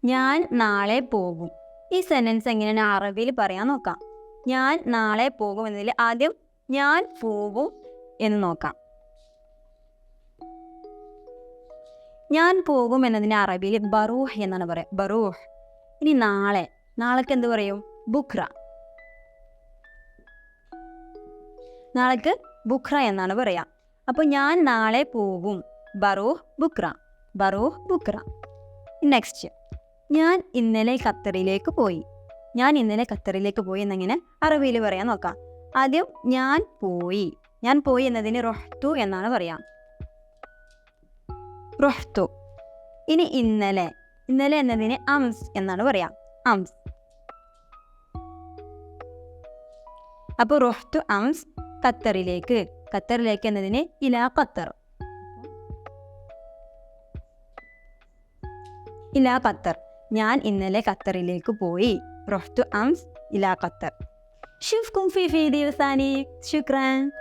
ഞാൻ നാളെ പോകും. ഈ സെന്റൻസ് എങ്ങനെയാണ് അറബിയിൽ പറയാൻ നോക്കാം. ഞാൻ നാളെ പോകും എന്നതിൽ ആദ്യം ഞാൻ പോകും എന്ന് നോക്കാം. ഞാൻ പോകും എന്നതിന് അറബിയിൽ ബറൂഹ് എന്നാണ് പറയാം. ബറൂഹ്. ഇനി നാളെ, നാളേക്ക് എന്ത് പറയും? ബുക്ര. നാളേക്ക് ബുക്ര എന്നാണ് പറയാം. അപ്പോൾ ഞാൻ നാളെ പോകും. ബറൂഹ് ബുക്ര. ബറൂഹ് ബുക്ര. നെക്സ്റ്റ്, ഞാൻ ഇന്നലെ ഖത്തറിലേക്ക് പോയി. ഞാൻ ഇന്നലെ ഖത്തറിലേക്ക് പോയി എന്നെങ്ങനെ അറബിയിൽ പറയാൻ നോക്കാം. ആദ്യം ഞാൻ പോയി. ഞാൻ പോയി എന്നതിന് റൊഹ്തു എന്നാണ് പറയാം. റൊഹ്തു. ഇനി ഇന്നലെ, ഇന്നലെ എന്നതിന് അംസ് എന്നാണ് പറയാം. അംസ്. അപ്പോൾ റൊഹ്തു അംസ് ഖത്തറിലേക്ക്. ഖത്തറിലേക്ക് എന്നതിന് ഇലാ ഖത്തർ. ഇലാ ഖത്തർ. ഞാൻ ഇന്നലെ ഖത്തറിലേക്ക് പോയി. റൊഹ്തു അംസ് ഇലാ ഖത്തർ. شوفكم في فيديو ثاني. شكرا.